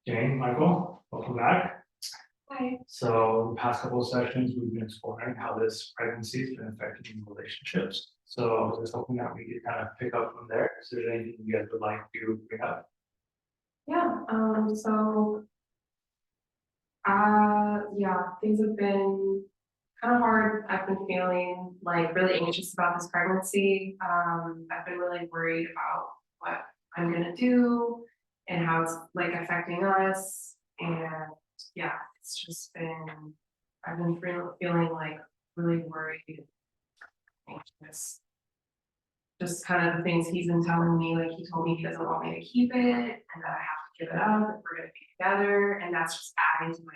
Jane, Michael, welcome back. Hi. So the past couple of sessions, we've been exploring how this pregnancy has been affecting relationships. So I was just hoping that we could kind of pick up from there. Is there anything you guys would like to bring up? Yeah, yeah, things have been kind of hard. I've been feeling like really anxious about this pregnancy. I've been really worried about what I'm gonna do and how it's like affecting us. And yeah, it's just been, I've been feeling like really worried, anxious. Just kind of the things he's been telling me, like he told me he doesn't want me to keep it and that I have to give it up if we're gonna be together, and that's just adding to my.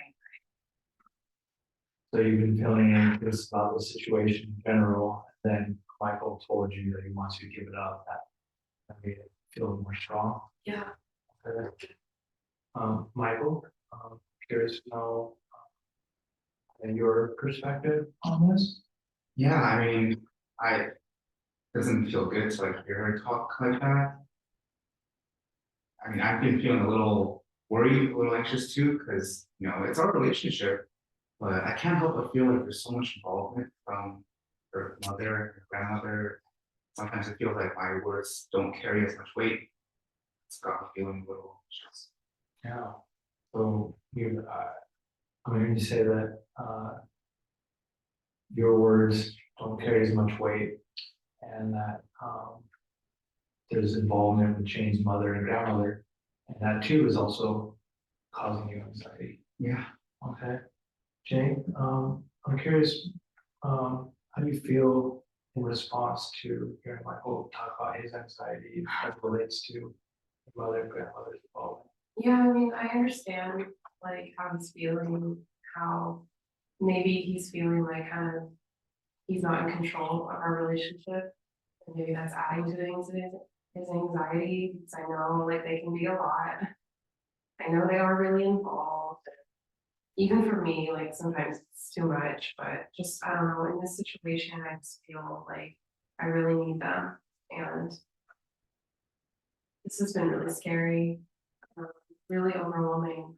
So you've been feeling anxious about the situation in general, and then Michael told you that he wants you to give it up. That made it feel more strong. Yeah. Okay. Michael, curious to know your perspective on this. Yeah, I mean, I doesn't feel good to like hear her talk like that. I mean, I've been feeling a little worried, a little anxious too, because it's our relationship, but I can't help but feel like there's so much involvement from her mother, her grandmother. Sometimes it feels like my words don't carry as much weight. It's got me feeling a little anxious. Yeah. So I'm hearing you say that your words don't carry as much weight, and that there's involvement with Jane's mother and grandmother, and that too is also causing you anxiety. Yeah. Okay. Jane, I'm curious, how do you feel in response to hearing Michael talk about his anxiety as it relates to your mother and grandmother's involvement? Yeah, I mean, I understand like how he's feeling, how maybe he's feeling like kind of he's not in control of our relationship. And maybe that's adding to his anxiety because I know like they can be a lot. I know they are really involved. Even for me, like sometimes it's too much, but just I don't know, in this situation, I just feel like I really need them. And this has been really scary, really overwhelming.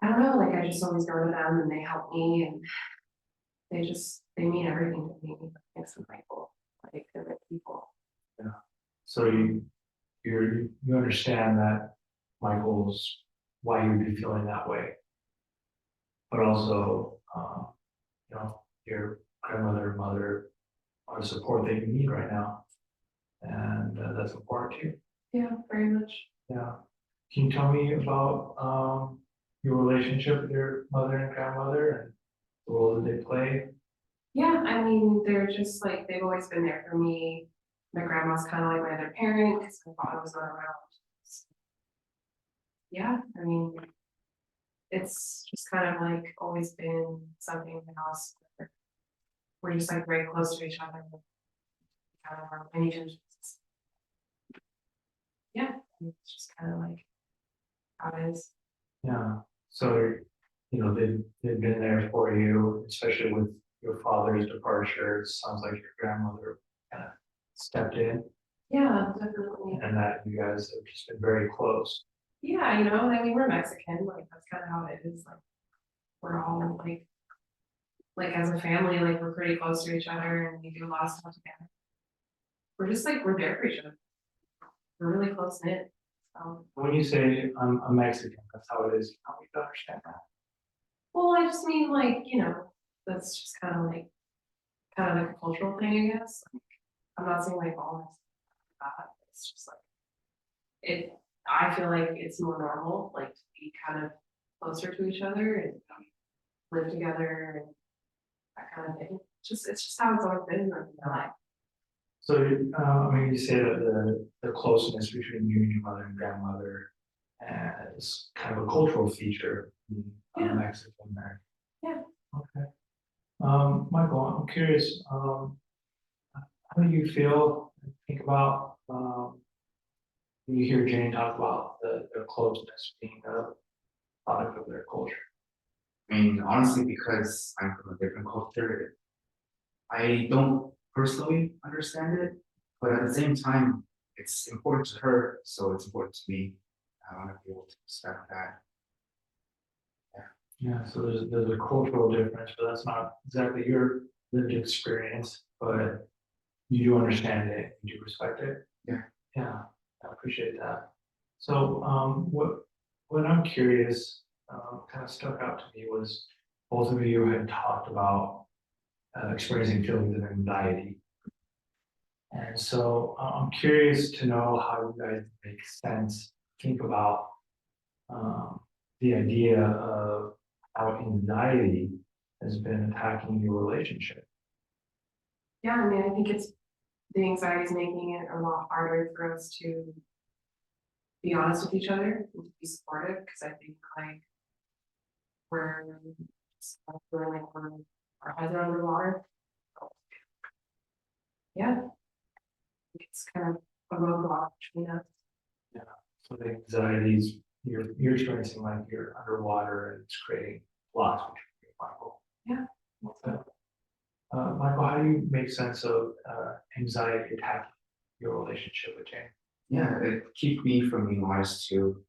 I don't know, like I just always go to them and they help me and they mean everything to me. Thanks to Michael. Like they're good people. Yeah. So you understand that Michael's why you'd be feeling that way, but also your grandmother and mother are the support that you need right now, and that's important to you. Yeah, very much. Yeah. Can you tell me about your relationship with your mother and grandmother and the role that they play? Yeah, I mean, they're just like they've always been there for me. My grandma's kind of like my other parent because my father was not around. Yeah, I mean, it's just kind of like always been something in the house where we're just like very close to each other. Kind of our lineages. Yeah, it's just kind of like how it is. Yeah. So they've been there for you, especially with your father's departure. It sounds like your grandmother kind of stepped in, Yeah, definitely. and that you guys have just been very close. Yeah, I mean, we're Mexican, like that's kind of how it is. Like we're all like as a family, like we're pretty close to each other and we do a lot of stuff together. We're just like we're there for each other. We're really close knit. So When you say I'm Mexican, that's how it is. How do you understand that? well, I just mean like, that's just kind of like a cultural thing, I guess. Like I'm not saying like all Mexicans are like that. It's just like it I feel like it's more normal, like to be kind of closer to each other and live together and that kind of thing. It's just how it's always been like, in my life. So, I mean, you say that the closeness between you and your mother and grandmother is kind of a cultural feature in Mexican American. Yeah. Okay. Michael, I'm curious, how do you feel, think about, when you hear Jane talk about the closeness being a product of their culture? I mean, honestly, because I'm from a different culture, I don't personally understand it, but at the same time, it's important to her, so it's important to me. I want to be able to respect that. Yeah, so there's a cultural difference, but that's not exactly your lived experience, but you do understand it, you do respect it. Yeah. Yeah, I appreciate that. So, what I'm curious, kind of stuck out to me was both of you had talked about experiencing feelings of anxiety. And so I'm curious to know how you guys make sense, think about the idea of how anxiety has been attacking your relationship. Yeah, I mean, I think it's, the anxiety is making it a lot harder for us to be honest with each other and to be supportive, because I think like we're just feeling like we're, our heads are underwater. Yeah, it's kind of a roadblock between us. So the anxieties, you're experiencing like you're underwater and it's creating blocks between you and Michael. Yeah. Okay. Michael, how do you make sense of anxiety attacking your relationship with Jane? Yeah, it keeps me from being honest too.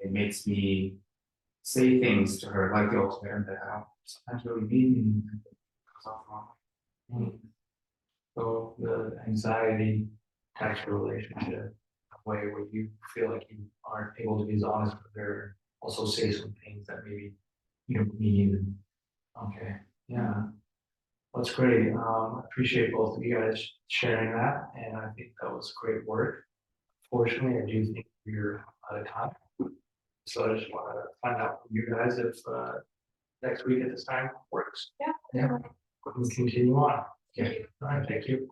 It makes me say things to her like the ultimatum that I don't sometimes really mean. And it comes off wrong. Mm. So the anxiety attacks your relationship in a way where you feel like you aren't able to be as honest with her, also say some things that maybe you don't mean. Okay, yeah, that's great. Appreciate both of you guys sharing that, and I think that was great work. Fortunately, I do think we're out of time. So I just want to find out from you guys if next week at this time works. Yeah. Yeah, we can continue on. Yeah. All right, thank you.